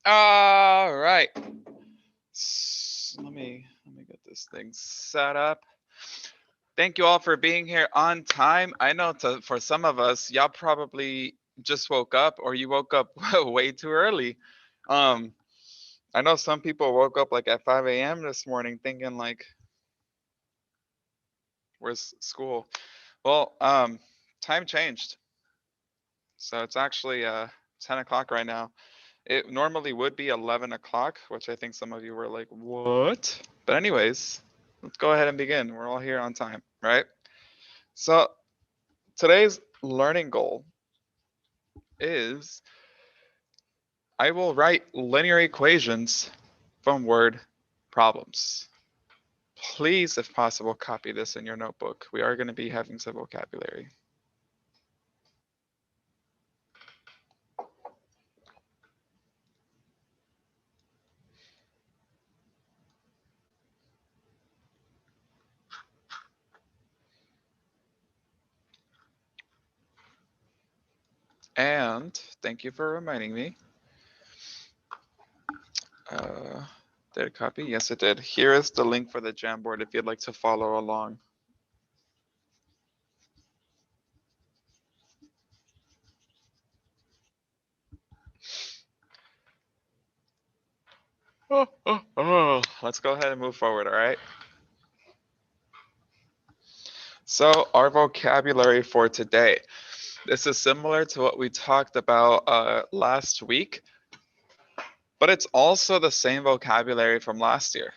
All right. Let me get this thing set up. Thank you all for being here on time. I know for some of us, y'all probably just woke up or you woke up way too early. Um, I know some people woke up like at 5 a.m. this morning thinking like, where's school? Well, time changed. So it's actually 10 o'clock right now. It normally would be 11 o'clock, which I think some of you were like, what? But anyways, let's go ahead and begin. We're all here on time, right? So today's learning goal is I will write linear equations from word problems. Please, if possible, copy this in your notebook. We are going to be having some vocabulary. And thank you for reminding me. Did it copy? Yes, it did. Here is the link for the Jamboard if you'd like to follow along. Let's go ahead and move forward, all right? So our vocabulary for today. This is similar to what we talked about last week, but it's also the same vocabulary from last year.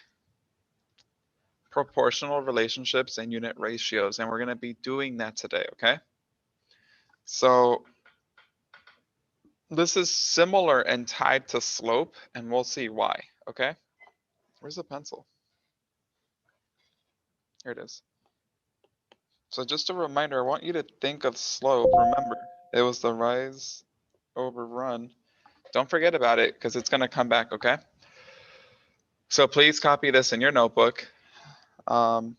Proportional relationships and unit ratios, and we're going to be doing that today, okay? So this is similar and tied to slope, and we'll see why, okay? Where's the pencil? Here it is. So just a reminder, I want you to think of slope. Remember, it was the rise over run. Don't forget about it because it's going to come back, okay? So please copy this in your notebook. In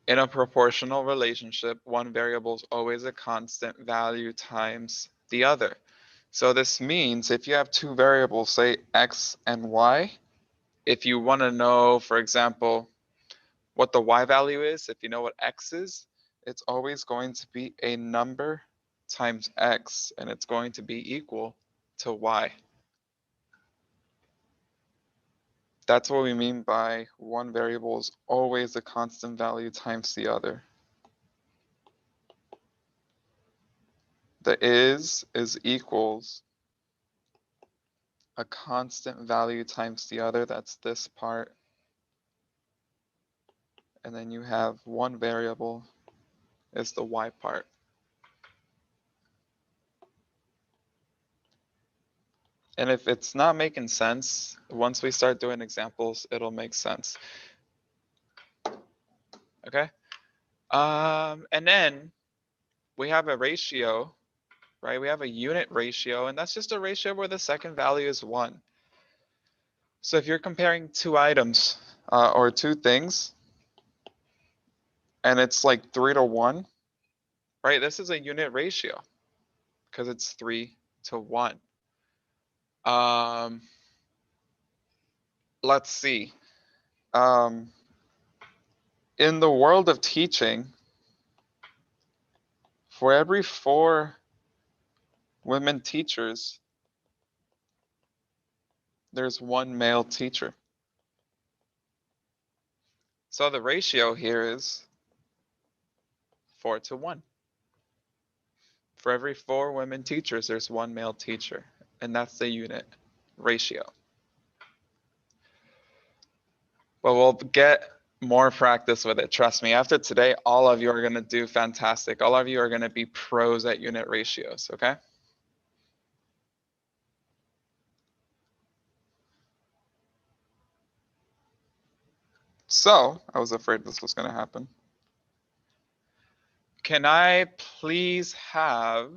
a proportional relationship, one variable is always a constant value times the other. So this means if you have two variables, say x and y, if you want to know, for example, what the y value is, if you know what x is, it's always going to be a number times x, and it's going to be equal to y. That's what we mean by one variable is always a constant value times the other. The is equals a constant value times the other. That's this part. And then you have one variable is the y part. And if it's not making sense, once we start doing examples, it'll make sense. Okay? And then we have a ratio, right? We have a unit ratio, and that's just a ratio where the second value is 1. So if you're comparing two items or two things, and it's like 3 to 1, right? This is a unit ratio because it's 3 to 1. Let's see. In the world of teaching, for every 4 women teachers, there's 1 male teacher. So the ratio here is 4 to 1. For every 4 women teachers, there's 1 male teacher, and that's the unit ratio. But we'll get more practice with it. Trust me, after today, all of you are going to do fantastic. All of you are going to be pros at unit ratios, okay? So, I was afraid this was going to happen. Can I please have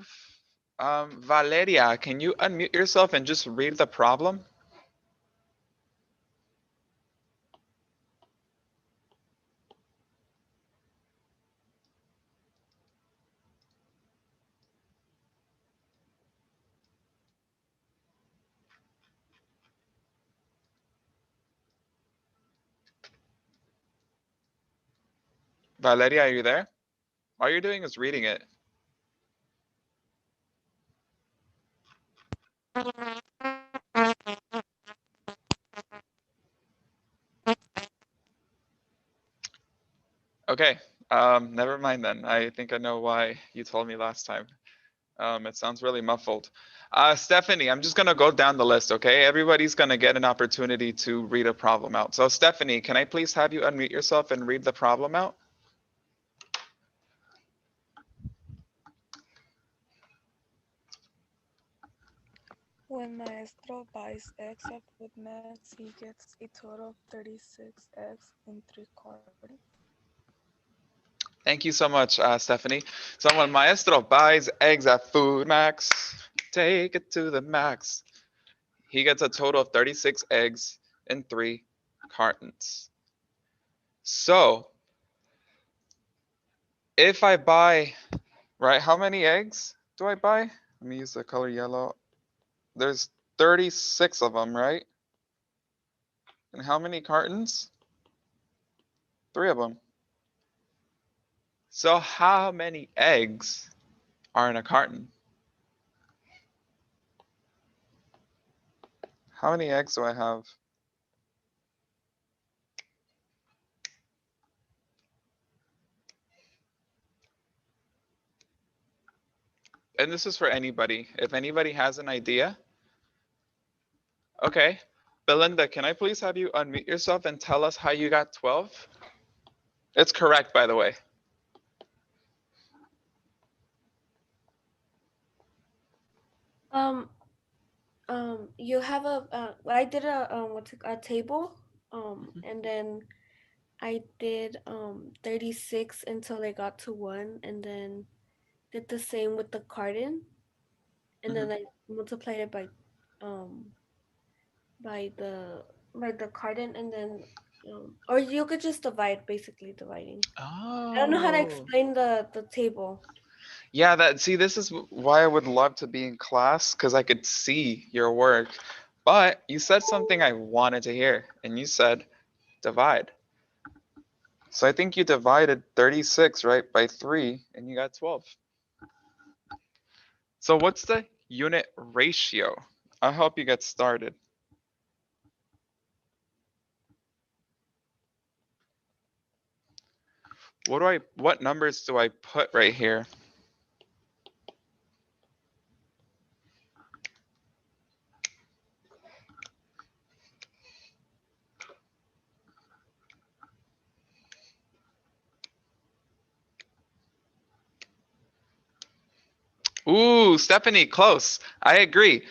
Valeria, can you unmute yourself and just read the problem? Valeria, are you there? All you're doing is reading it. Okay, never mind then. I think I know why you told me last time. It sounds really muffled. Stephanie, I'm just gonna go down the list, okay? Everybody's gonna get an opportunity to read a problem out. So Stephanie, can I please have you unmute yourself and read the problem out? When Maestro buys eggs at Foodmax, he gets a total of 36 eggs in 3 cartons. Thank you so much, Stephanie. So when Maestro buys eggs at Food Max, take it to the max. He gets a total of 36 eggs in 3 cartons. So if I buy, right, how many eggs do I buy? Let me use the color yellow. There's 36 of them, right? And how many cartons? 3 of them. So how many eggs are in a carton? How many eggs do I have? And this is for anybody. If anybody has an idea. Okay. Belinda, can I please have you unmute yourself and tell us how you got 12? It's correct, by the way. Um, you have I did a table, and then I did 36 until I got to 1, and then did the same with the carton, and Mm-hmm. then I multiplied it um by the by the carton, and then or you could just divide, basically dividing. I don't know how to Oh. explain the table. Yeah, see, this is why I would love to be in class because I could see your work. But you said something I wanted to hear, and you said divide. So I think you divided 36, right, by 3, and you got 12. So what's the unit ratio? I'll help you get started. What numbers do I put right here? Ooh, Stephanie, close. I agree.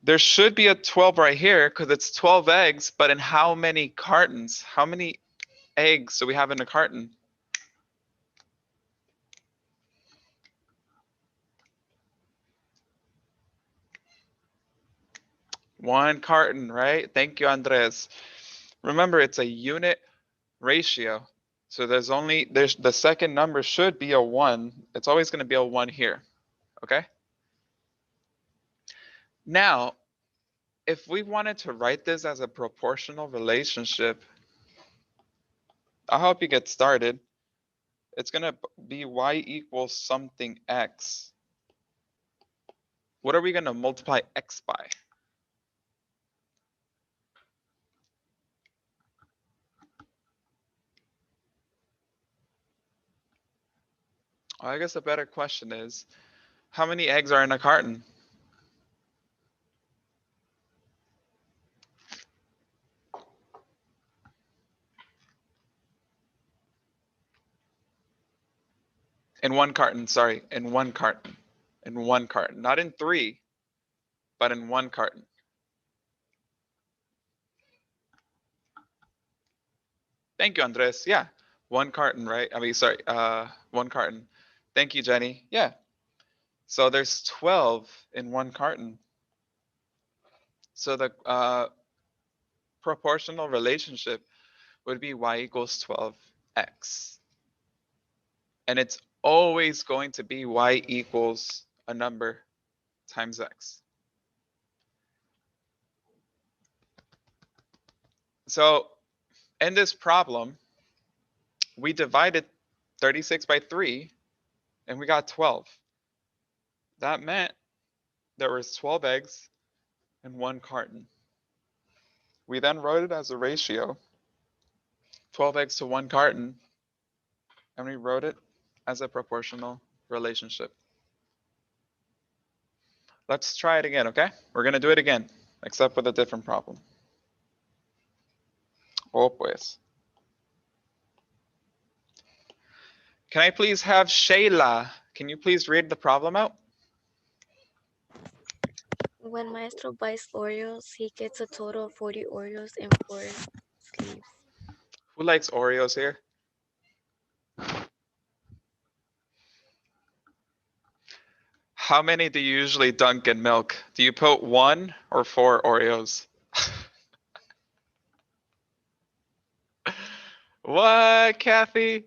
There should be a 12 right here because it's 12 eggs, but in how many cartons? How many eggs do we have in a carton? One carton, right? Thank you, Andres. Remember, it's a unit ratio. So there's the second number should be a 1. It's always going to be a 1 here. Okay? Now, if we wanted to write this as a proportional relationship, I'll help you get started. It's going to be y equals something x. What are we going to multiply x by? Well, I guess a better question is, how many eggs are in a carton? In one carton, sorry, in one carton. In one carton. Not in 3, but in one carton. Thank you, Andres. Yeah, one carton, right? I mean, sorry, one carton. Thank you, Jenny. Yeah. So there's 12 in one carton. So the proportional relationship would be y equals 12x. And it's always going to be y equals a number times x. So in this problem, we divided 36 by 3, and we got 12. That meant there was 12 eggs in one carton. We then wrote it as a ratio, 12 eggs to one carton, and we wrote it as a proportional relationship. Let's try it again, okay? We're going to do it again, except with a different problem. Oh, pues. Can I please have Shayla? Can you please read the problem out? When Maestro buys Oreos, he gets a total of 40 Oreos and 4 sleeves. Who likes Oreos here? How many do you usually dunk in milk? Do you put 1 or 4 Oreos? What, Kathy?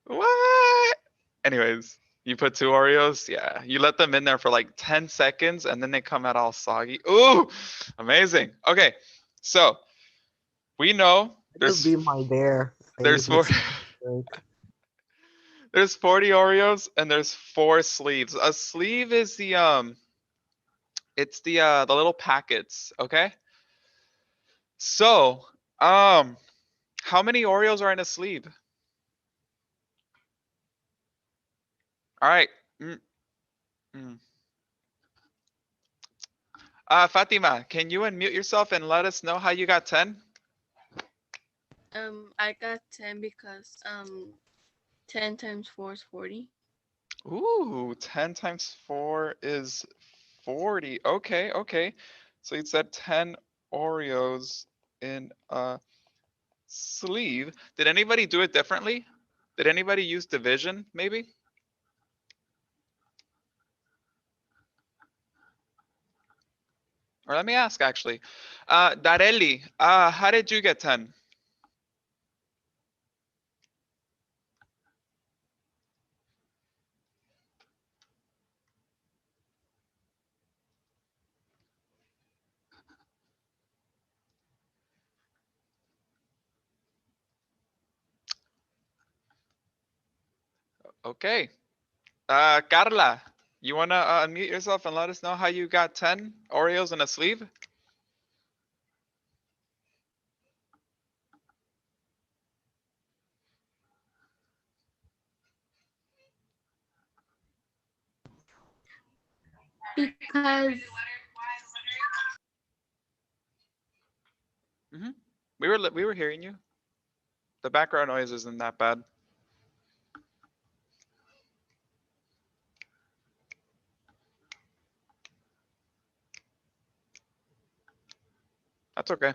What? Anyways, you put 2 Oreos? Yeah. You let them in there for like 10 seconds and then they come out all soggy. Ooh, amazing. Okay, so we know Just be my dare. I there's usually 4 skip work. there's 40 Oreos and there's 4 sleeves. A sleeve is it's the little packets, okay? So, how many Oreos are in a sleeve? All right. Mm, mm. Fatima, can you unmute yourself and let us know how you got 10? I got 10 because 10 times 4 is 40. Ooh, 10 times 4 is 40. Okay, okay. So you said 10 Oreos in a sleeve. Did anybody do it differently? Did anybody use division, maybe? Or let me ask, actually. Darelli, how did you get 10? Okay. Carla, you wanna unmute yourself and let us know how you got 10 Oreos in a sleeve? Because Mm-hmm. We were hearing you. The background noise isn't that bad. That's okay.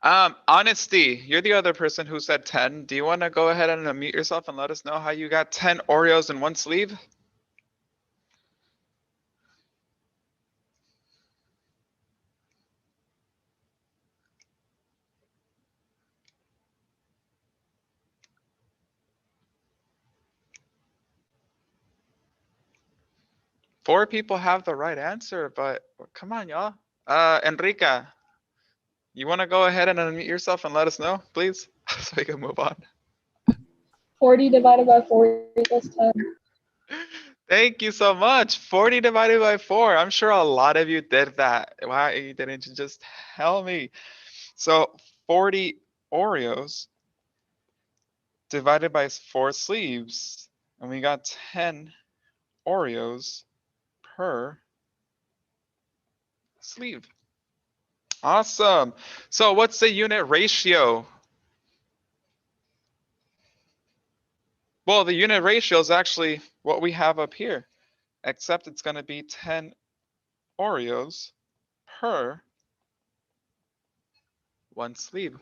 Honesty, you're the other person who said 10. Do you want to go ahead and unmute yourself and let us know how you got 10 Oreos in one sleeve? Four people have the right answer, but come on, y'all. Enrica, you want to go ahead and unmute yourself and let us know, please, so we can move on. 40 divided by 4 equals 10. Thank you so much. 40 divided by 4. I'm sure a lot of you did that. Why didn't you just tell me? So 40 Oreos divided by 4 sleeves, and we got 10 Oreos per sleeve. Awesome. So what's the unit ratio? Well, the unit ratio is actually what we have up here, except it's going to be 10 Oreos per one sleeve.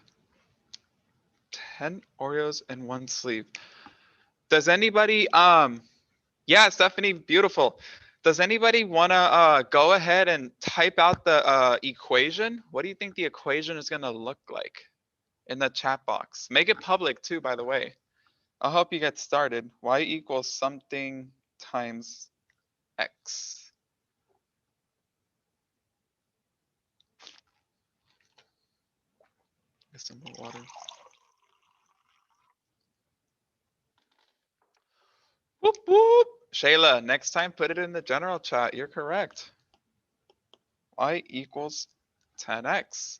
10 Oreos in one sleeve. Does anybody, yeah, Stephanie, beautiful. Does anybody want to go ahead and type out the equation? What do you think the equation is going to look like in the chat box? Make it public too, by the way. I'll help you get started. Y equals something times X. Get some more water. Shayla, next time put it in the general chat. You're correct. Y equals 10x.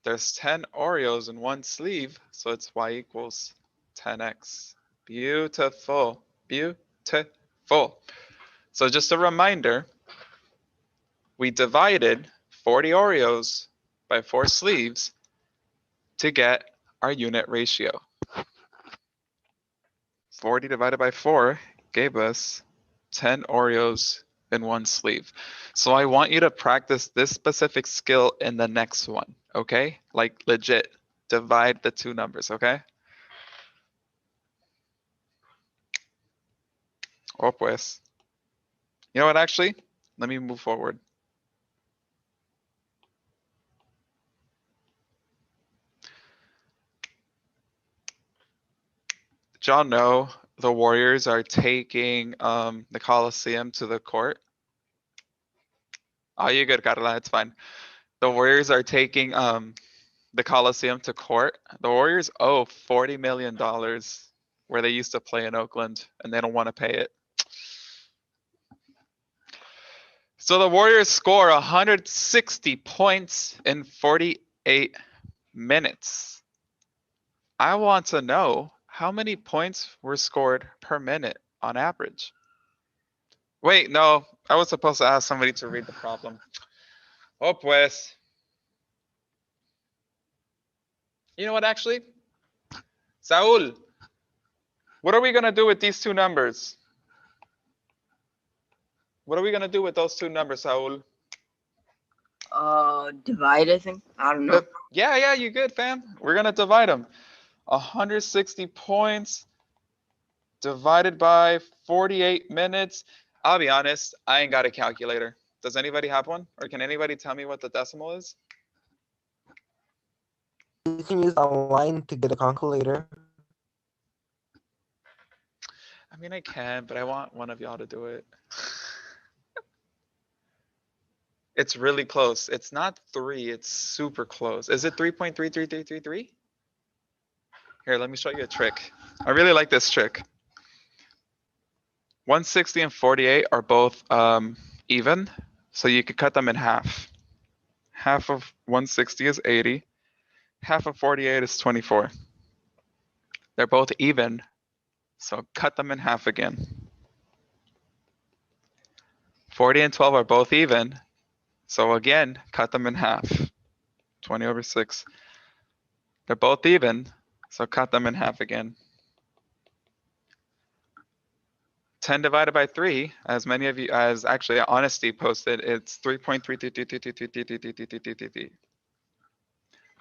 There's 10 Oreos in one sleeve, so it's y equals 10x. Beautiful, beautiful. So just a reminder, we divided 40 Oreos by 4 sleeves to get our unit ratio. 40 divided by 4 gave us 10 Oreos in one sleeve. So I want you to practice this specific skill in the next one, okay? Like legit, divide the two numbers, okay? Oh, pues. You know what, actually? Let me move forward. Did y'all know the Warriors are taking the Coliseum to the court? Oh, you good, Carla, it's fine. The Warriors are taking the Coliseum to court. The Warriors owe $40 million where they used to play in Oakland, and they don't want to pay it. So the Warriors score 160 points in 48 minutes. I want to know how many points were scored per minute on average. Wait, no, I was supposed to ask somebody to read the problem. Oh, pues. You know what, actually? Saul, what are we going to do with these two numbers? What are we going to do with those two numbers, Saul? Divide, I think. I don't know. Yeah, you good, fam. We're going to divide them. 160 points divided by 48 minutes. I'll be honest, I ain't got a calculator. Does anybody have one? Or can anybody tell me what the decimal is? You can use online to get a calculator. I mean, I can, but I want one of y'all to do it. It's really close. It's not 3, it's super close. Is it 3.33333? Here, let me show you a trick. I really like this trick. 160 and 48 are both even, so you could cut them in half. Half of 160 is 80. Half of 48 is 24. They're both even, so cut them in half again. 40 and 12 are both even, so again, cut them in half. 20 over 6. They're both even, so cut them in half again. 10 divided by 3, as many of you, as actually Honesty posted, it's 3.3333333333.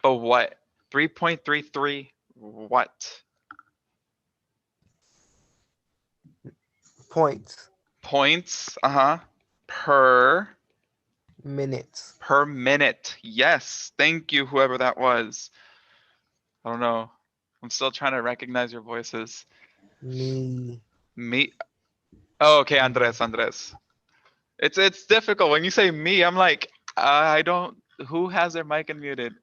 But what? 3.33 what? Points. Points, per Minutes. per minute. Yes, thank you, whoever that was. I don't know. I'm still trying to recognize your voices. Me. Me. Oh, okay, Andres. It's difficult when you say me. I'm like, I don't. Who has their mic unmuted?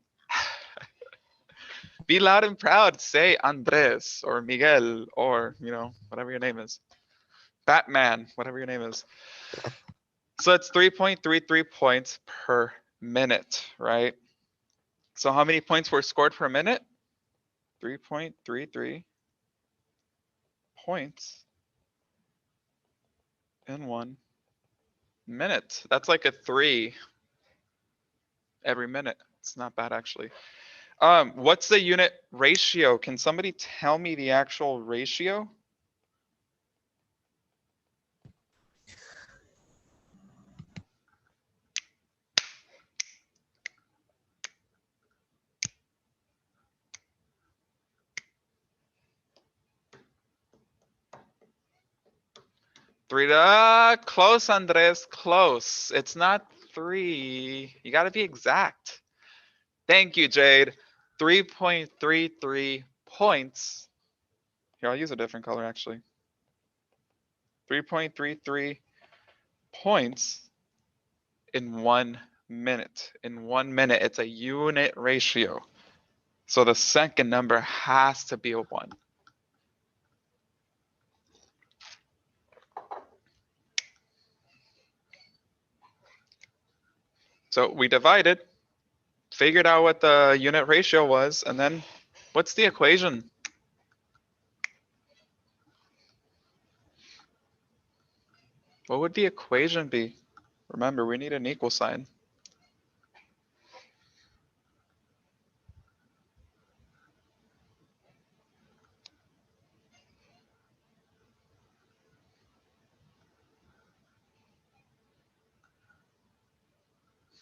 Be loud and proud. Say Andres or Miguel or whatever your name is. Batman, whatever your name is. So it's 3.33 points per minute, right? So how many points were scored per minute? 3.33 points in 1 minute. That's like a 3 every minute. It's not bad, actually. What's the unit ratio? Can somebody tell me the actual ratio? Close, Andres, close. It's not 3. You got to be exact. Thank you, Jade. 3.33 points. Here, I'll use a different color, actually. 3.33 points in 1 minute. In 1 minute, it's a unit ratio. So the second number has to be a 1. So we divided, figured out what the unit ratio was, and then what's the equation? What would the equation be? Remember, we need an equal sign.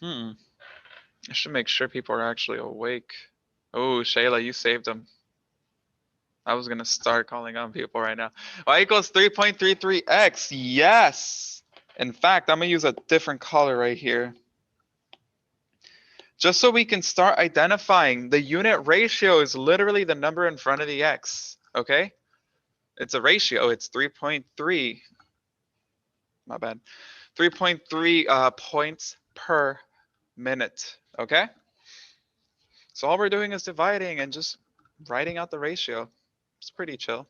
I should make sure people are actually awake. Oh, Shayla, you saved them. I was gonna start calling on people right now. Y equals 3.33x. Yes. In fact, I'm gonna use a different color right here. Just so we can start identifying the unit ratio is literally the number in front of the x, okay? It's a ratio, it's 3.3. My bad. 3.3 points per minute, okay? So all we're doing is dividing and just writing out the ratio. It's pretty chill.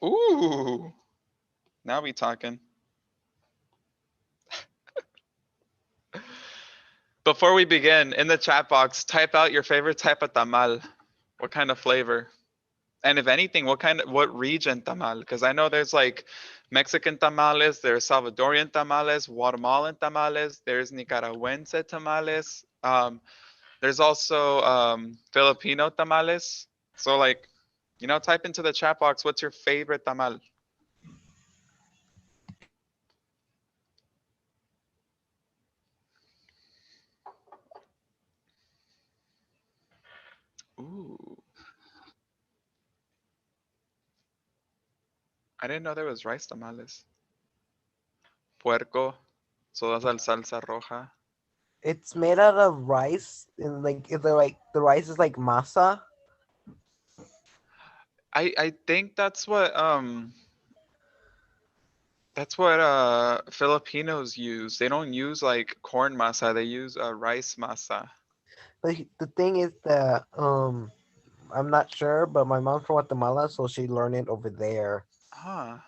Ooh, now we talking. Before we begin, in the chat box, type out your favorite type of tamal. What kind of flavor? And if anything, what region tamal? Because I know there's like Mexican tamales, there's Salvadorian tamales, Guatemalan tamales, there's Nicaraguense tamales. There's also Filipino tamales. So like, type into the chat box, what's your favorite tamal? Ooh, I didn't know there was rice tamales. Puerco, sodas al salsa roja. It's made out of rice, and the rice is like masa. I think that's what Filipinos use. They don't use like corn masa, they use rice masa. But the thing is that I'm not sure, but my mom's from Guatemala, so she learned it over there. Huh.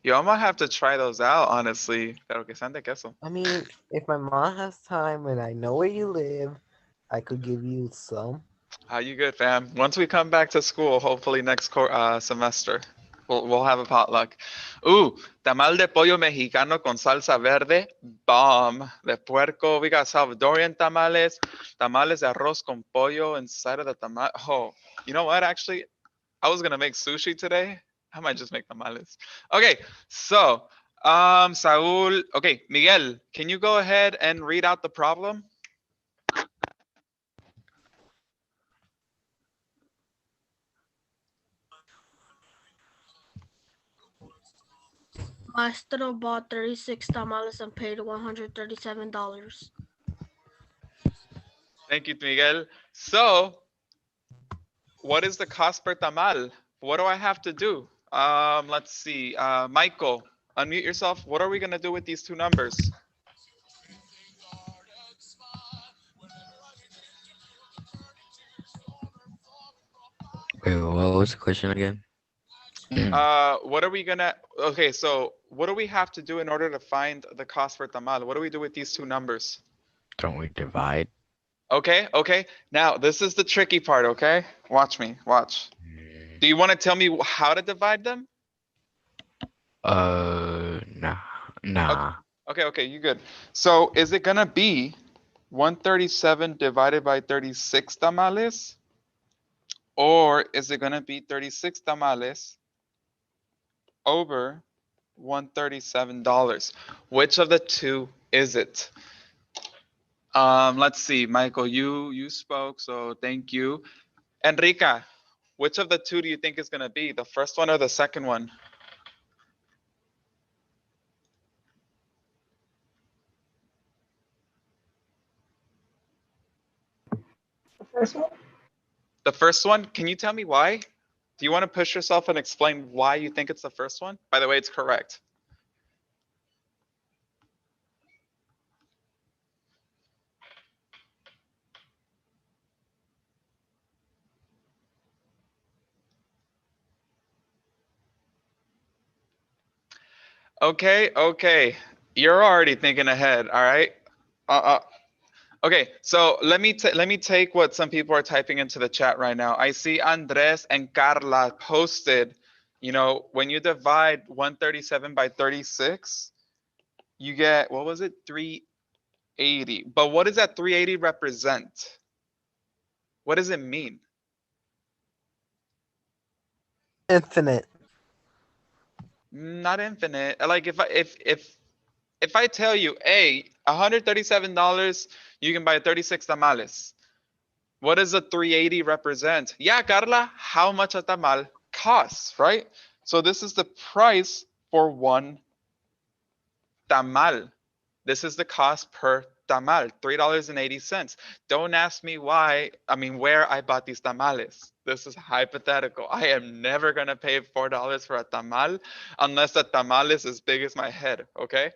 Yo, I might have to try those out, honestly. Pero que sean de queso. I mean, if my mom has time and I know where you live, I could give you some. How you good, fam? Once we come back to school, hopefully next semester, we'll have a potluck. Ooh, tamal de pollo mexicano con salsa verde, bomb. De puerco, we got Salvadorian tamales, tamales de arroz con pollo inside of the tamal. Oh, you know what? Actually, I was gonna make sushi today. I might just make tamales. Okay, so Saul. Okay, Miguel, can you go ahead and read out the problem? Maestro bought 36 tamales and paid $137. Thank you, Miguel. So, what is the cost per tamal? What do I have to do? Let's see. Michael, unmute yourself. What are we gonna do with these two numbers? Wait, what was the question again? What are we gonna? Okay, so what do we have to do in order to find the cost per tamal? What do we do with these two numbers? Don't we divide? Okay, okay. Now, this is the tricky part, okay? Watch me, watch. Do you want to tell me how to divide them? Nah, nah. Okay, okay, you good. So is it gonna be 137 divided by 36 tamales? Or is it gonna be 36 tamales over $137? Which of the two is it? Let's see, Michael, you spoke, so thank you. Enrica, which of the two do you think is gonna be? The first one or the second one? The first one? The first one, can you tell me why? Do you want to push yourself and explain why you think it's the first one? By the way, it's correct. Okay, okay. You're already thinking ahead, all right? Okay, so let me take what some people are typing into the chat right now. I see Andres and Carla posted, you know, when you divide 137 by 36, you get, what was it? 380. But what does that 380 represent? What does it mean? Infinite. Not infinite. Like if I tell you, hey, $137, you can buy 36 tamales. What does a 380 represent? Yeah, Carla, how much a tamal costs, right? So this is the price for one tamal. This is the cost per tamal, $3.80. Don't ask me why, I mean, where I bought these tamales. This is hypothetical. I am never going to pay $4 for a tamal unless the tamal is as big as my head, okay?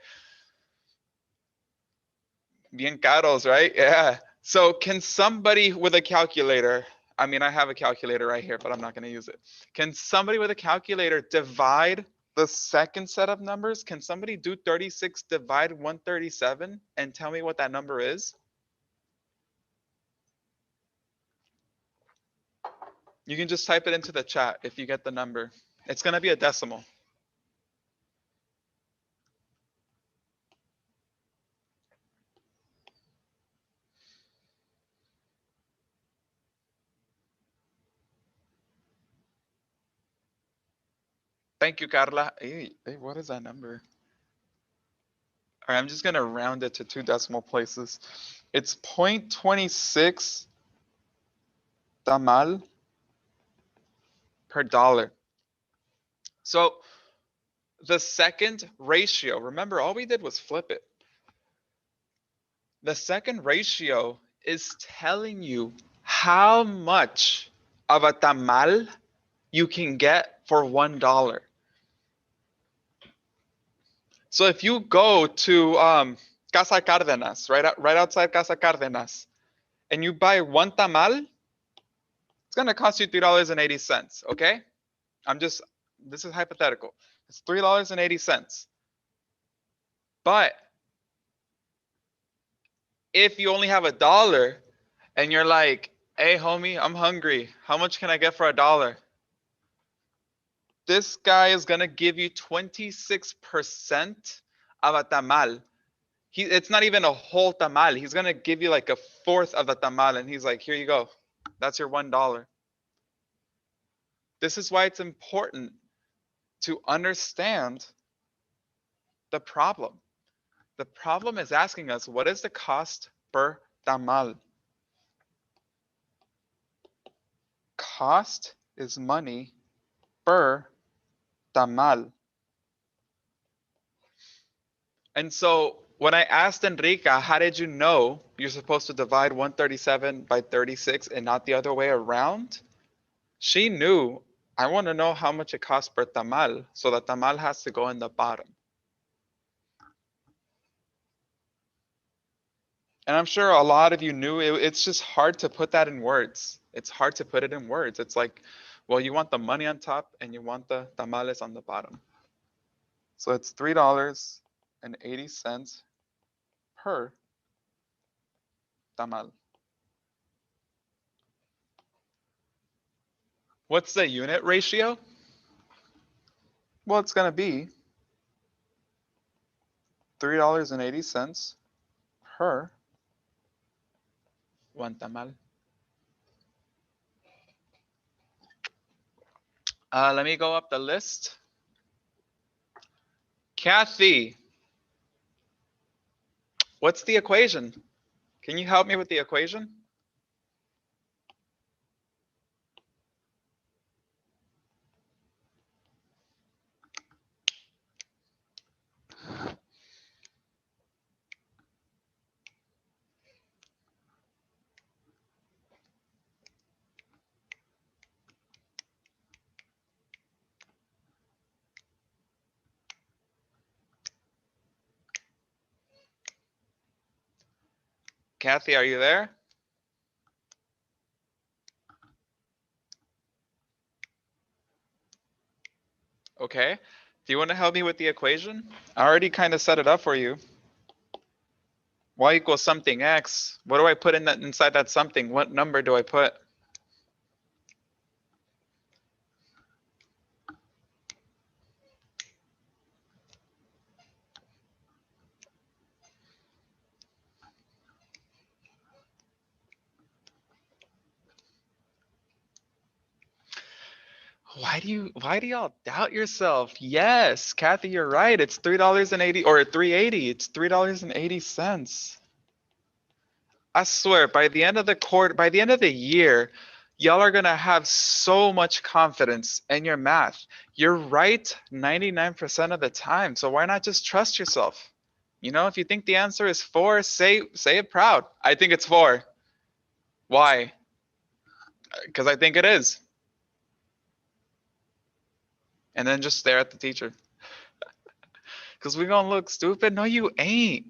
Bien caros, right? Yeah. So can somebody with a calculator, I mean, I have a calculator right here, but I'm not going to use it. Can somebody with a calculator divide the second set of numbers? Can somebody do 36 divide 137 and tell me what that number is? You can just type it into the chat if you get the number. It's going to be a decimal. Thank you, Carla. Hey, what is that number? All right, I'm just going to round it to 2 decimal places. It's 0.26 tamal per dollar. So the second ratio, remember all we did was flip it. The second ratio is telling you how much of a tamal you can get for $1. So if you go to Casa Cárdenas, right outside Casa Cárdenas, and you buy one tamal, it's gonna cost you $3.80, okay? This is hypothetical. It's $3.80. But if you only have $1 and you're like, hey homie, I'm hungry. How much can I get for $1? This guy is gonna give you 26% of a tamal. It's not even a whole tamal. He's gonna give you like a fourth of a tamal, and he's like, here you go. That's your $1. This is why it's important to understand the problem. The problem is asking us, what is the cost per tamal? Cost is money per tamal. And so when I asked Enrica, how did you know you're supposed to divide 137 by 36 and not the other way around? She knew, I want to know how much it costs per tamal. So the tamal has to go in the bottom. And I'm sure a lot of you knew it's just hard to put that in words. It's hard to put it in words. It's like, well, you want the money on top and you want the tamales on the bottom. So it's $3.80 per tamal. What's the unit ratio? Well, it's going to be $3.80 per one tamal. Let me go up the list. Kathy, what's the equation? Can you help me with the equation? Kathy, are you there? Okay. Do you want to help me with the equation? I already kind of set it up for you. Y equals something x. What do I put in that inside that something? What number do I put? Why do y'all doubt yourself? Yes, Kathy, you're right. It's $3.80 or $3.80. It's $3.80. I swear, by the end of the quarter, by the end of the year, y'all are gonna have so much confidence in your math. You're right 99% of the time. So why not just trust yourself? You know, if you think the answer is 4, say it proud. I think it's 4. Why? Because I think it is. And then just stare at the teacher. Because we're gonna look stupid. No, you ain't.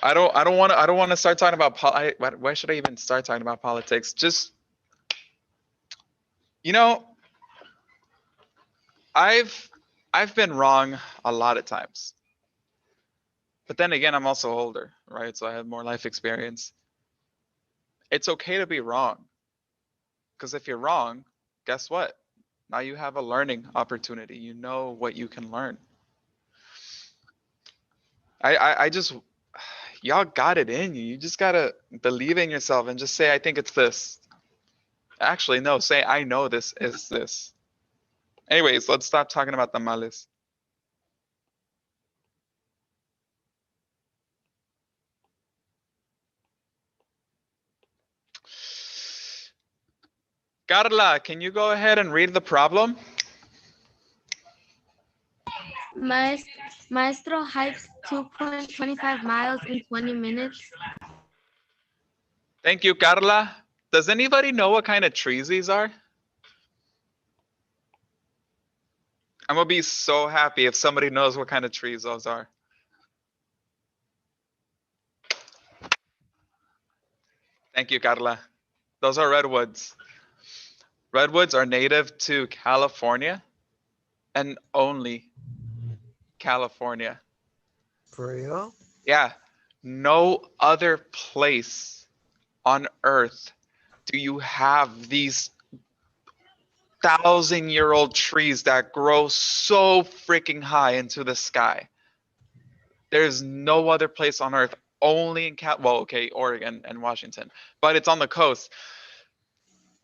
I don't want to start talking about why should I even start talking about politics? Just, you know, I've I've been wrong a lot of times. But then again, I'm also older, right? So I have more life experience. It's okay to be wrong. Because if you're wrong, guess what? Now you have a learning opportunity. You know what you can learn. I just y'all got it in you. You just gotta believe in yourself and just say, I think it's this. Actually, no, say I know this is this. Anyways, let's stop talking about tamales. Carla, can you go ahead and read the problem? Maestro hikes 2.25 miles in 20 minutes. Thank you, Carla. Does anybody know what kind of trees these are? I'm gonna be so happy if somebody knows what kind of trees those are. Thank you, Carla. Those are redwoods. Redwoods are native to California and only California. For real? Yeah, no other place on earth do you have these 1,000-year-old trees that grow so freaking high into the sky. There's no other place on earth, only in well, okay, Oregon and Washington, but it's on the coast.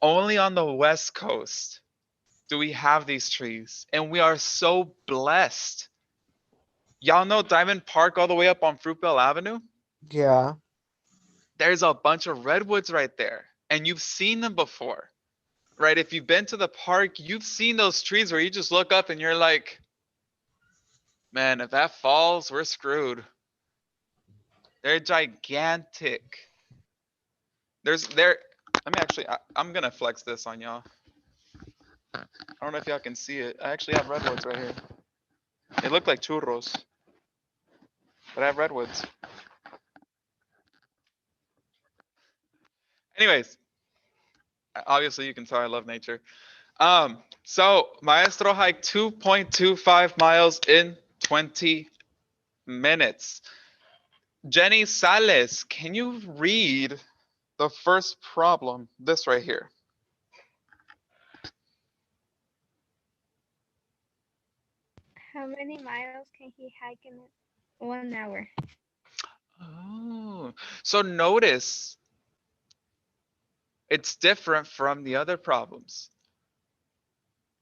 Only on the West Coast do we have these trees, and we are so blessed. Y'all know Diamond Park all the way up on Fruitvale Avenue? Yeah. There's a bunch of redwoods right there, and you've seen them before, right? If you've been to the park, you've seen those trees where you just look up and you're like, man, if that falls, we're screwed. They're gigantic. Let me actually, I'm gonna flex this on y'all. I don't know if y'all can see it. I actually have redwoods right here. They look like churros, but I have redwoods. Anyways, obviously you can tell I love nature. So Maestro hiked 2.25 miles in 20 minutes. Jenny Sales, can you read the first problem? This right here. How many miles can he hike in 1 hour? Oh, so notice it's different from the other problems.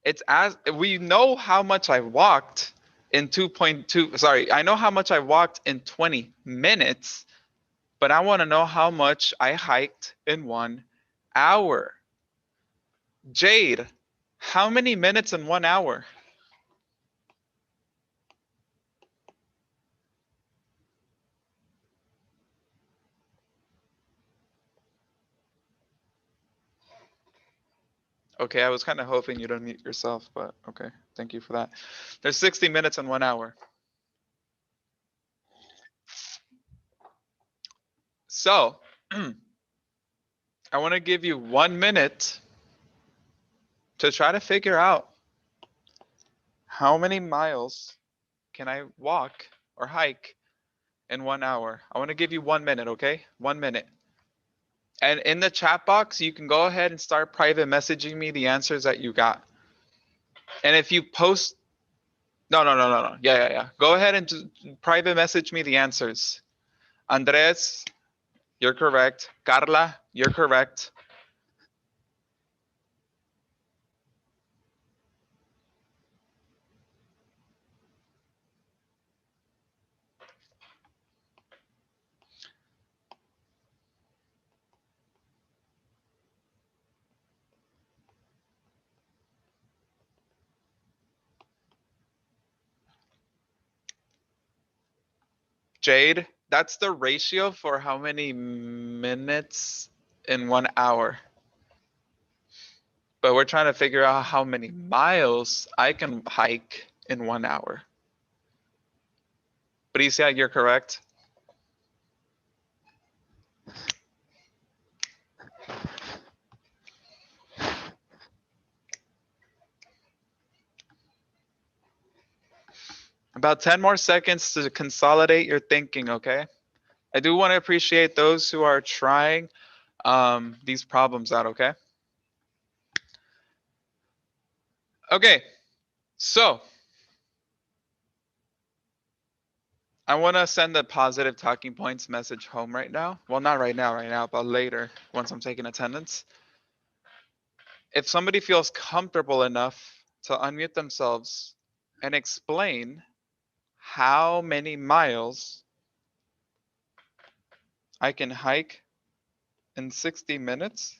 It's as we know how much I walked in 2.2, sorry, I know how much I walked in 20 minutes, but I want to know how much I hiked in 1 hour. Jade, how many minutes in 1 hour? Okay, I was kind of hoping you'd unmute yourself, but okay, thank you for that. There's 60 minutes in 1 hour. So, I want to give you 1 minute to try to figure out How many miles can I walk or hike in 1 hour? I want to give you 1 minute, okay? 1 minute. And in the chat box, you can go ahead and start private messaging me the answers that you got. And if you post, no. Yeah. Go ahead and just private message me the answers. Andres, you're correct. Carla, you're correct. Jade, that's the ratio for how many minutes in 1 hour. But we're trying to figure out how many miles I can hike in 1 hour. Bricia, you're correct. About 10 more seconds to consolidate your thinking, okay? I do want to appreciate those who are trying these problems out, okay? Okay, so I want to send the positive talking points message home right now. Well, not right now, but later, once I'm taking attendance. If somebody feels comfortable enough to unmute themselves and explain how many miles I can hike in 60 minutes,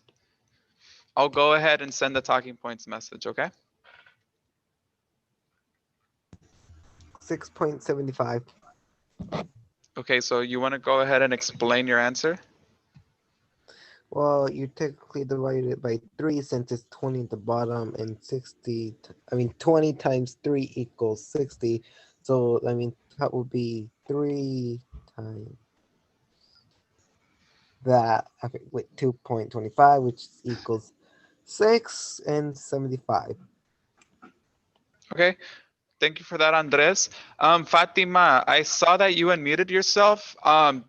I'll go ahead and send the talking points message, okay? 6.75. Okay, so you want to go ahead and explain your answer? Well, you technically divide it by 3 since it's 20 at the bottom and 20 times 3 equals 60. So, that would be 3 times that, with 2.25, which equals 6 and 75. Okay, thank you for that, Andres. Fatima, I saw that you unmuted yourself.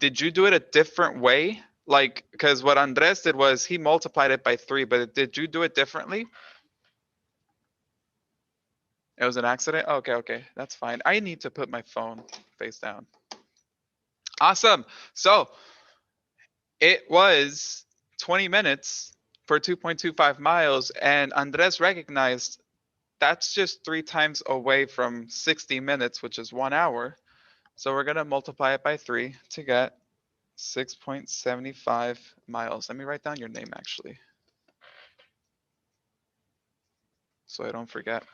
Did you do it a different way? Like, because what Andres did was he multiplied it by 3, but did you do it differently? It was an accident? Okay, that's fine. I need to put my phone face down. Awesome. So it was 20 minutes for 2.25 miles, and Andres recognized that's just 3 times away from 60 minutes, which is 1 hour. So we're gonna multiply it by 3 to get 6.75 miles. Let me write down your name actually, so I don't forget.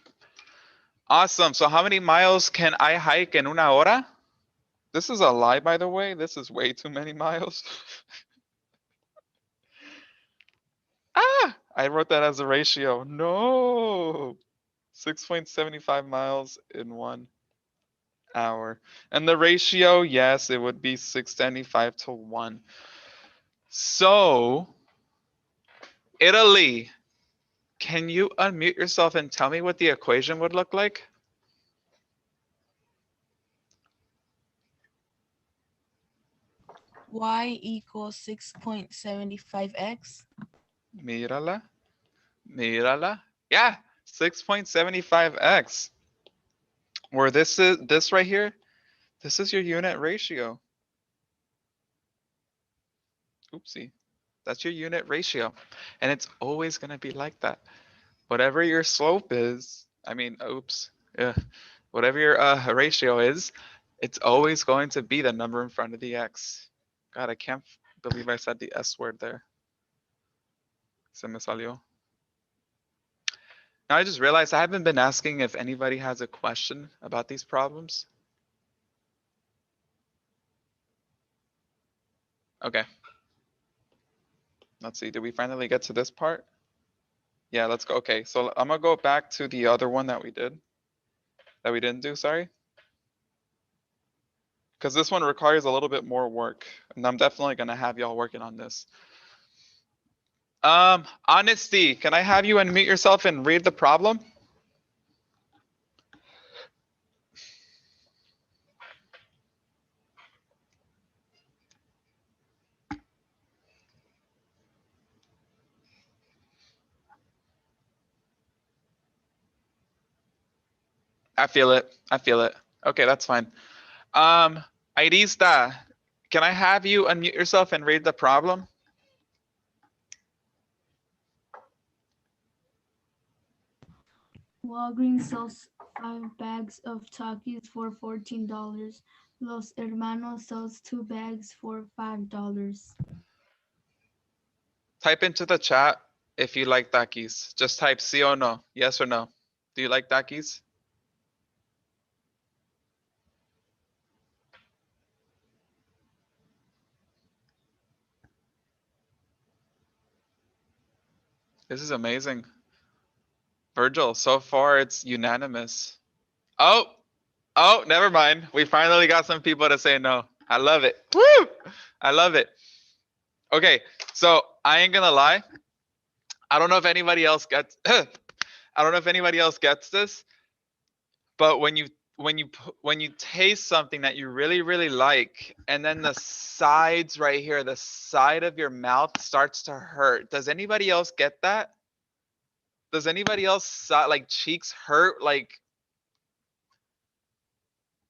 Awesome. So how many miles can I hike in una hora? This is a lie, by the way. This is way too many miles. I wrote that as a ratio. No. 6.75 miles in 1 hour. And the ratio, yes, it would be 675 to 1. So, Italy, can you unmute yourself and tell me what the equation would look like? Y equals 6.75x. Mírala. Mírala. Yeah, 6.75x. Where this right here, this is your unit ratio. Oopsie. That's your unit ratio. And it's always going to be like that. Whatever your slope is, whatever your ratio is, it's always going to be the number in front of the x. God, I can't believe I said the S word there. Se me salió. Now I just realized I haven't been asking if anybody has a question about these problems. Okay. Let's see, did we finally get to this part? Yeah, let's go. Okay, so I'm gonna go back to the other one that we didn't do, sorry. Because this one requires a little bit more work, and I'm definitely gonna have y'all working on this. Honesty, can I have you unmute yourself and read the problem? I feel it. I feel it. Okay, that's fine. Irista, can I have you unmute yourself and read the problem? Walgreens sells 5 bags of Takis for $14. Los Hermanos sells 2 bags for $5. Type into the chat if you like Takis. Just type sí or no, yes or no. Do you like Takis? This is amazing. Virgil, so far it's unanimous. Oh, oh, never mind. We finally got some people to say no. I love it. Woo! I love it. Okay, so I ain't gonna lie. I don't know if anybody else gets I don't know if anybody else gets this, but when you taste something that you really like, and then the sides right here, the side of your mouth starts to hurt. Does anybody else get that? Does anybody else like cheeks hurt? Like,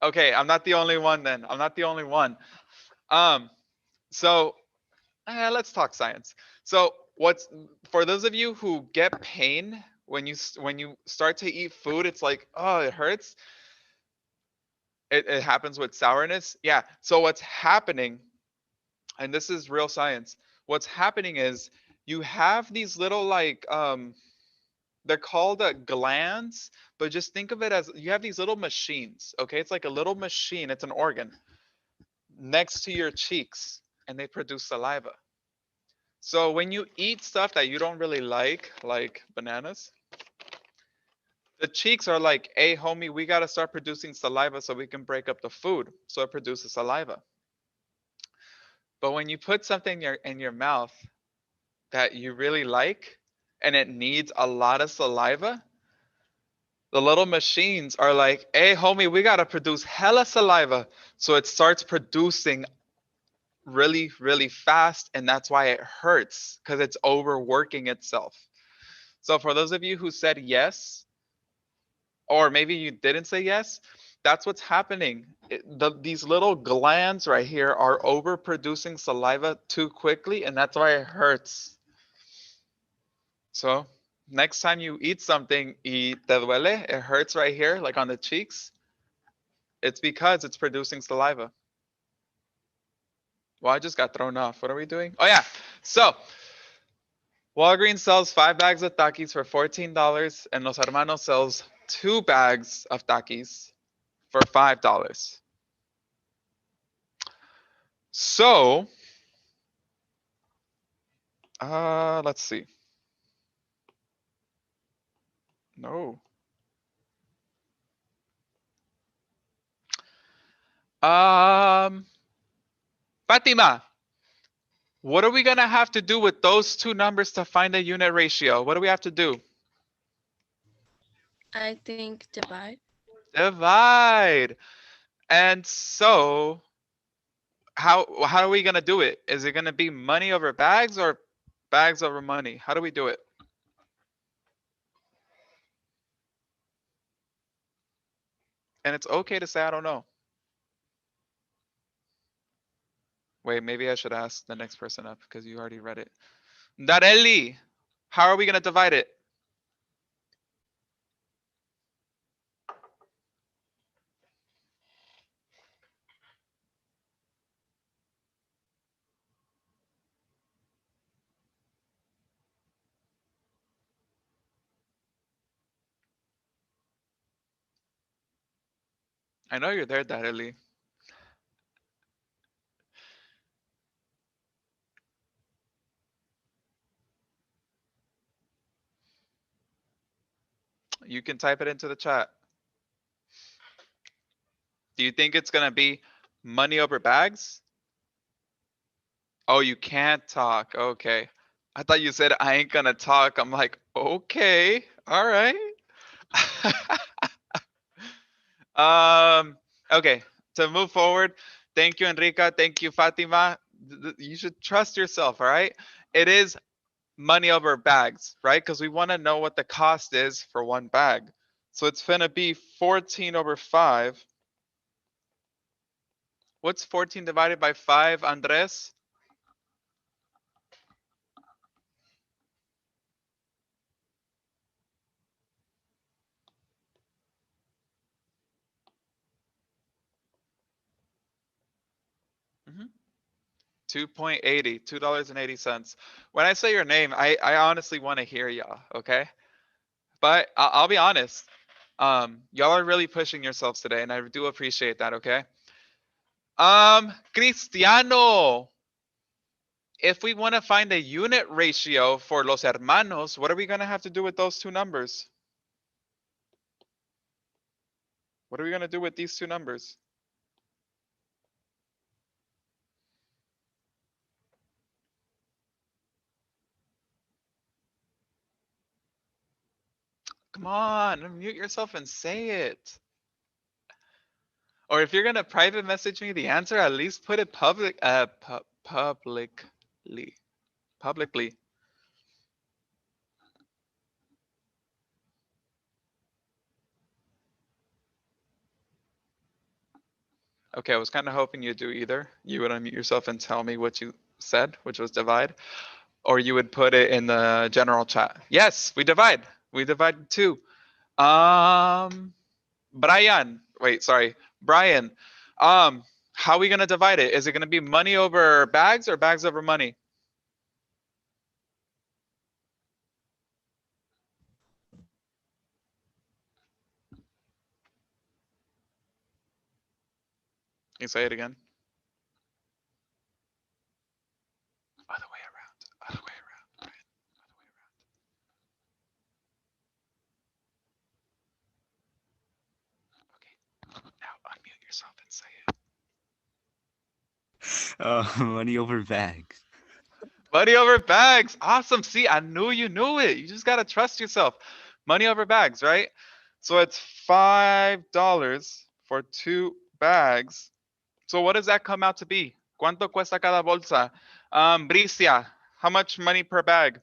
okay, I'm not the only one then. I'm not the only one. Um, so let's talk science. So what's for those of you who get pain when you start to eat food, it's like, oh, it hurts. It happens with sourness. Yeah. So what's happening, and this is real science, what's happening is you have these little like they're called glands, but just think of it as you have these little machines. Okay, it's like a little machine, it's an organ next to your cheeks, and they produce saliva. So when you eat stuff that you don't really like bananas, the cheeks are like, hey homie, we got to start producing saliva so we can break up the food, so it produces saliva. But when you put something in your mouth that you really like and it needs a lot of saliva, the little machines are like, hey homie, we got to produce hella saliva, so it starts producing really fast, and that's why it hurts, because it's overworking itself. So for those of you who said yes, or maybe you didn't say yes, that's what's happening. These little glands right here are overproducing saliva too quickly, and that's why it hurts. So next time you eat something y te duele, it hurts right here, like on the cheeks, it's because it's producing saliva. Well, I just got thrown off. What are we doing? Oh yeah. So Walgreens sells 5 bags of Takis for $14, and Los Hermanos sells 2 bags of Takis for $5. So, let's see. No. Fatima, what are we gonna have to do with those two numbers to find a unit ratio? What do we have to do? I think divide. Divide. And so, how are we gonna do it? Is it gonna be money over bags or bags over money? How do we do it? And it's okay to say I don't know. Wait, maybe I should ask the next person up because you already read it. Darelli, how are we gonna divide it? I know you're there, Darelli. You can type it into the chat. Do you think it's gonna be money over bags? Oh, you can't talk. Okay. I thought you said I ain't gonna talk. I'm like, okay, all right. Okay, to move forward, thank you, Enrica. Thank you, Fatima. You should trust yourself, all right? It is money over bags, right? Because we want to know what the cost is for one bag. So it's gonna be 14 over 5. What's 14 divided by 5, Andres? Mm-hmm. 2.80, $2.80. When I say your name, I honestly want to hear y'all, okay? But I'll be honest. Y'all are really pushing yourselves today, and I do appreciate that, okay? Cristiano, if we want to find a unit ratio for los hermanos, what are we going to have to do with those two numbers? What are we going to do with these two numbers? Come on, unmute yourself and say it. Or if you're going to private message me the answer, at least put it publicly. Publicly. Okay, I was kind of hoping you'd do either. You would unmute yourself and tell me what you said, which was divide, or you would put it in the general chat. Yes, we divide. We divide two. Brian, wait, sorry, Brian. How are we gonna divide it? Is it gonna be money over bags or bags over money? Can you say it again? Other way around. Other way around. Brian. Other way around. Okay. Now unmute yourself and say it. Money over bags. Money over bags. Awesome. See, I knew you knew it. You just gotta trust yourself. Money over bags, right? So it's $5 for 2 bags. So what does that come out to be? ¿Cuánto cuesta cada bolsa? Bricia, how much money per bag?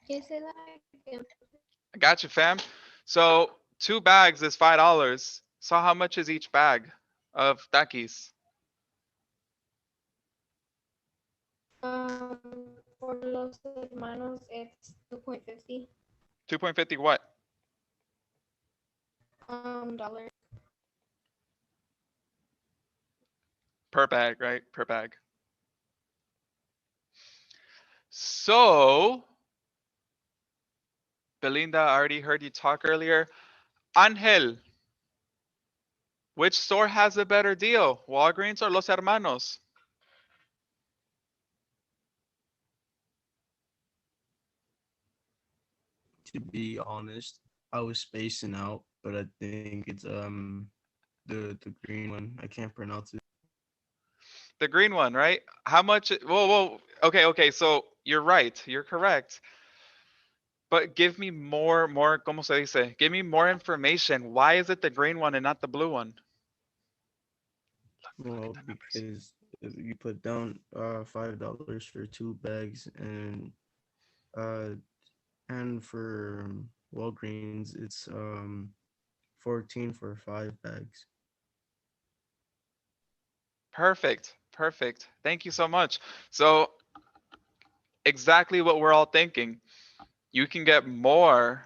Can you say that again? I got you, fam. So 2 bags is $5. So how much is each bag of takis? For los hermanos, it's 2.50. 2.50 what? Dollar. Per bag, right? Per bag. So Belinda, I already heard you talk earlier. Angel, which store has a better deal? Walgreens or Los Hermanos? To be honest, I was spacing out, but I think it's the green one. I can't pronounce it. The green one, right? How much? Whoa. Okay. So you're right. You're correct. But give me more, ¿cómo se dice? Give me more information. Why is it the green one and not the blue one? Look at Well, the numbers. because you put down $5 for 2 bags, uh and for Walgreens it's 14 for 5 bags. Perfect. Thank you so much. So exactly what we're all thinking. You can get more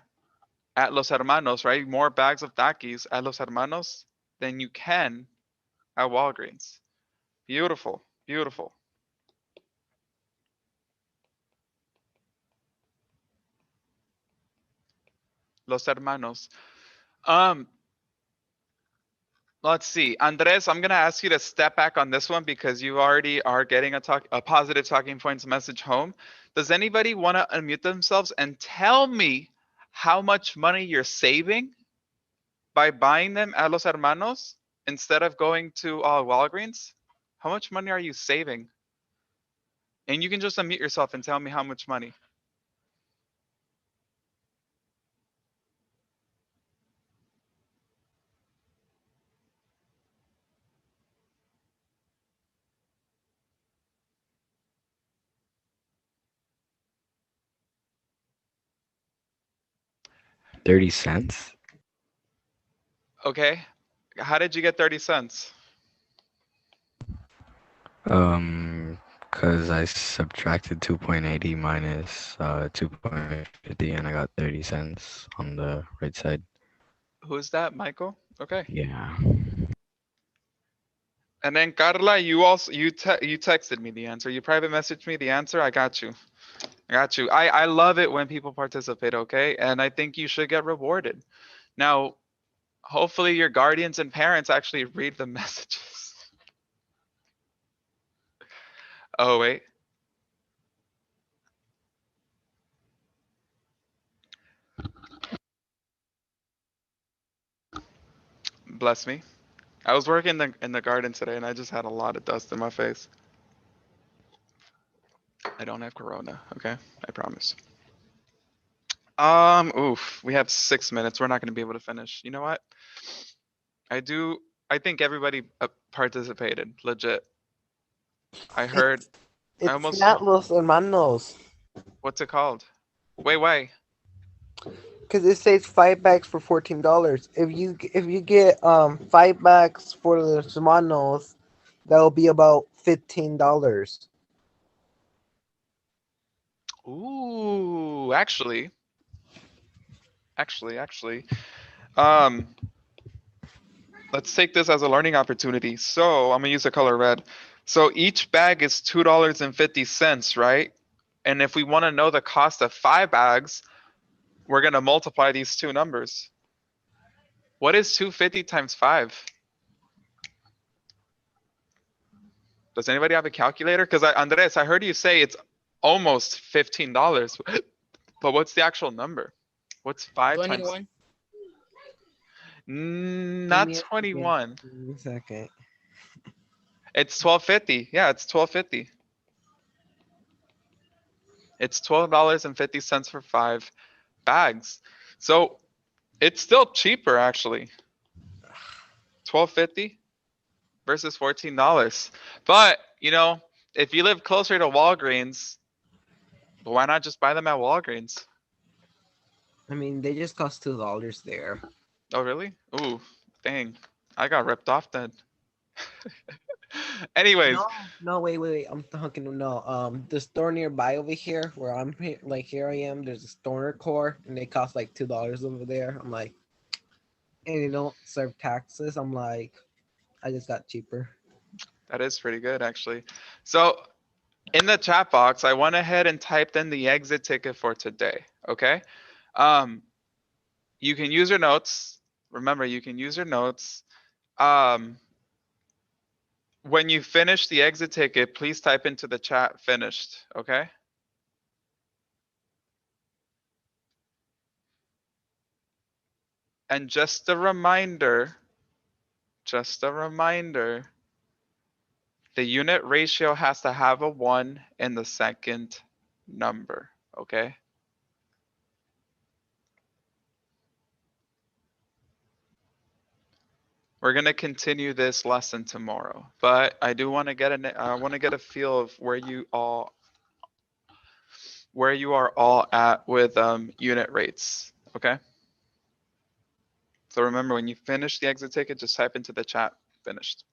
at Los Hermanos, right? More bags of Takis at Los Hermanos than you can at Walgreens. Beautiful. Los Hermanos. Um, let's see. Andres, I'm gonna ask you to step back on this one because you already are getting a positive talking points message home. Does anybody want to unmute themselves and tell me how much money you're saving by buying them at Los Hermanos instead of going to Walgreens? How much money are you saving? And you can just unmute yourself and tell me how much money. 30 cents. Okay. How did you get 30 cents? Cause I subtracted 2.80 minus 2.50 and I got 30 cents on the right side. Who's that, Michael? Okay. Yeah. And then Carla, you also you texted me the answer. You private messaged me the answer. I got you. I got you. I love it when people participate, okay? And I think you should get rewarded. Now, hopefully your guardians and parents actually read the messages. Oh, wait. Bless me. I was working in the garden today and I just had a lot of dust in my face. I don't have corona, okay? I promise. Oof, we have 6 minutes. We're not going to be able to finish. You know what? I do. I think everybody participated. Legit. I heard. It's I it's almost. not Los Hermanos What's it called? Wait. because it says 5 bags for $14. If you get 5 bags for Los Hermanos, that'll be about $15. Ooh, actually. Um, let's take this as a learning opportunity. So I'm gonna use the color red. So each bag is $2.50, right? And if we want to know the cost of 5 bags, we're gonna multiply these two numbers. What is 250 times 5? Does anybody have a calculator? Because Andres, I heard you say it's almost $15, but what's the actual number? What's 5 times? 21. Give Not me a second. 21. Give me a second. It's 12.50. Yeah, it's 12.50. It's $12.50 for 5 bags. So it's still cheaper actually. 12.50 versus $14. But if you live closer to Walgreens, why not just buy them at Walgreens? I mean, they just cost $2 there. Oh, really? Ooh, dang. I got ripped off then. Anyways, No, wait. I'm talking no. The store nearby over here, where I'm here, like here I am. There's a stoner core, and they cost like $2 over there. I'm like, and they don't serve taxes. I'm like, I just got cheaper. that is pretty good actually. So in the chat box, I went ahead and typed in the exit ticket for today. Okay. Um, you can use your notes. Remember, you can use your notes. Um, when you finish the exit ticket, please type into the chat finished. Okay. And just a reminder, the unit ratio has to have a 1 in the second number. Okay. We're gonna continue this lesson tomorrow, but I do want to get a feel of where you are all at with unit rates. Okay. So remember, when you finish the exit ticket, just type into the chat finished.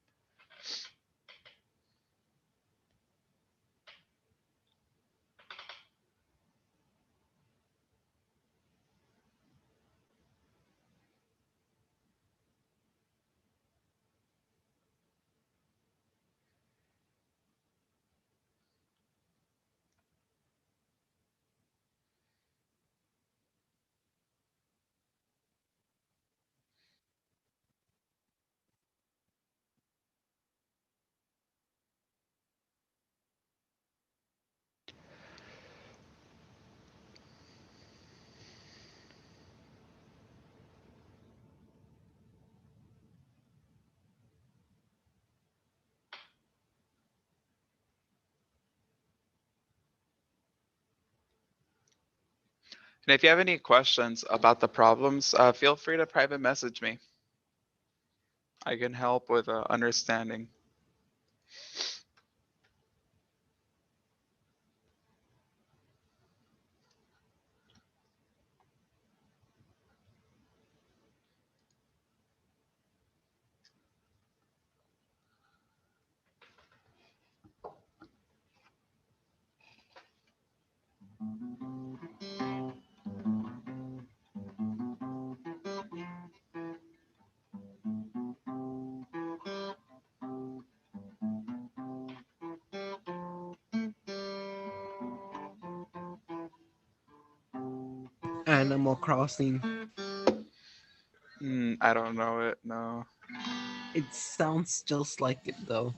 And if you have any questions about the problems, feel free to private message me. I can help with understanding. Animal Crossing. I don't know it. No. It sounds just like it though.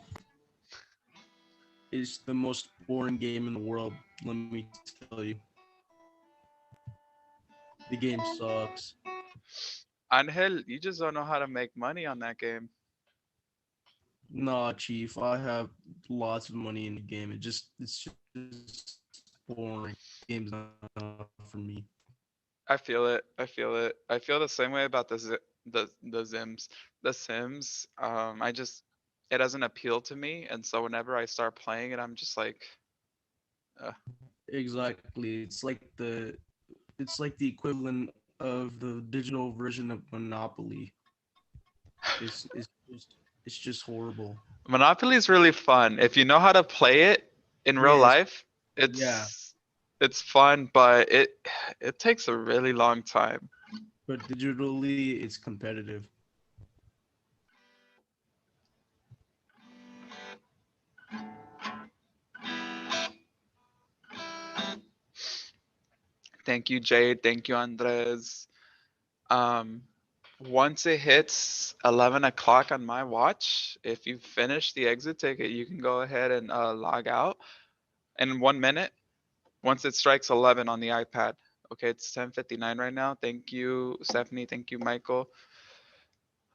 It's the most boring game in the world. Let me tell you, the game sucks. Angel, you just don't know how to make money on that game. Nah, Chief, I have lots of money in the game. It's just boring. Game's not enough for me. I feel it. I feel it. I feel the same way about the Sims. The Sims. I just it doesn't appeal to me, and so whenever I start playing it, I'm just like, uh, Exactly. It's like the equivalent of the digital version of Monopoly. It's it's just horrible. Monopoly is really fun if you know how to play it in real Yes, life. yeah. It's fun, but it takes a really long time. But digitally it's competitive. Thank you, Jade. Thank you, Andres. Um, Once it hits 11 o'clock on my watch, if you finish the exit ticket, you can go ahead and log out in 1 minute. Once it strikes 11 on the iPad. Okay, it's 10:59 right now. Thank you, Stephanie. Thank you, Michael.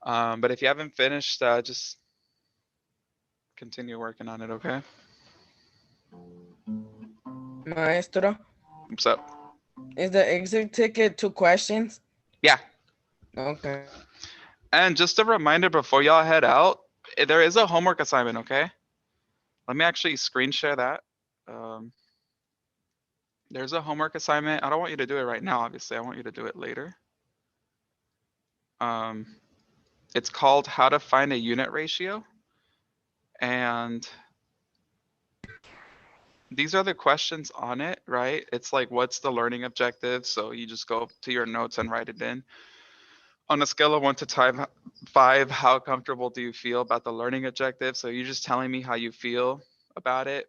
But if you haven't finished, just continue working on it, okay? Maestro, What's up? is the exit ticket 2 questions? Yeah. Okay. And just a reminder before y'all head out, there is a homework assignment, okay? Let me actually screen share that. Um, there's a homework assignment. I don't want you to do it right now, obviously. I want you to do it later. Um, it's called How to Find a Unit Ratio. And these are the questions on it, right? It's like, what's the learning objective? So you just go to your notes and write it in. On a scale of 1 to 5, how comfortable do you feel about the learning objective? So you're just telling me how you feel about it.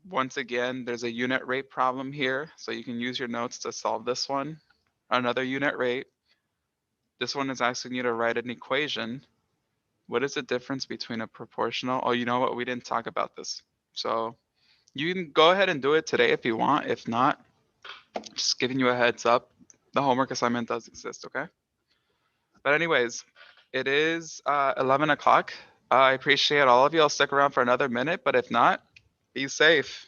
Once again, there's a unit rate problem here. So you can use your notes to solve this one. Another unit rate. This one is asking you to write an equation. What is the difference between a proportional? Oh, you know what? We didn't talk about this. So you can go ahead and do it today if you want. If not, just giving you a heads up. The homework assignment does exist, okay? But anyways, it is 11 o'clock. I appreciate all of you. I'll stick around for another minute, but if not, be safe.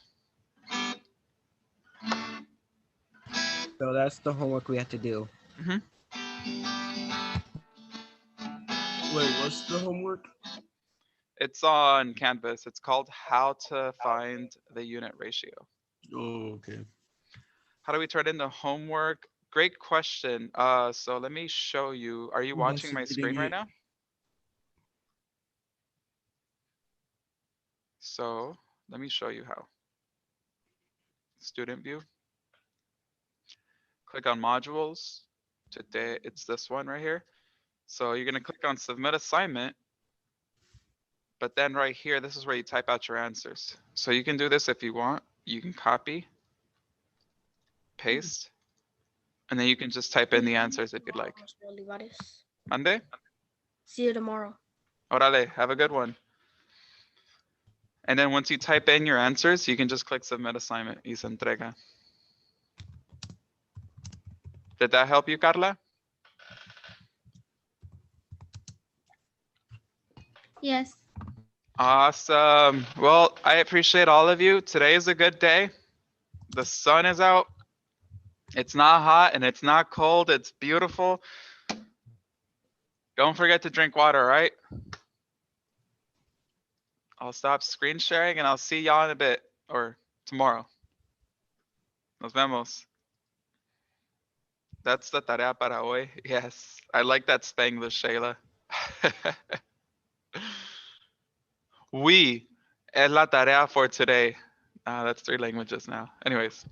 So that's the homework we have to do. Mhm. Wait, what's the homework? It's on Canvas. It's called How to Find the Unit Ratio. Oh, okay. How do we turn into homework? Great question. So let me show you. Are you watching my screen Investigating right it. now? So let me show you how. Student view. Click on modules. Today it's this one right here. So you're gonna click on submit assignment. But then right here, this is where you type out your answers. So you can do this if you want. You can copy, paste, and then you can just type in the answers if you'd like. Mande? See you tomorrow. Orale, have a good one. And then once you type in your answers, you can just click submit assignment y se entrega. Did that help you, Carla? Yes. Awesome. Well, I appreciate all of you. Today is a good day. The sun is out. It's not hot and it's not cold. It's beautiful. Don't forget to drink water, all right? I'll stop screen sharing and I'll see y'all in a bit or tomorrow. Nos vemos. That's the tarea para hoy. Yes, I like that Spanglish, Shayla. We es la tarea for today. That's 3 languages now. Anyways.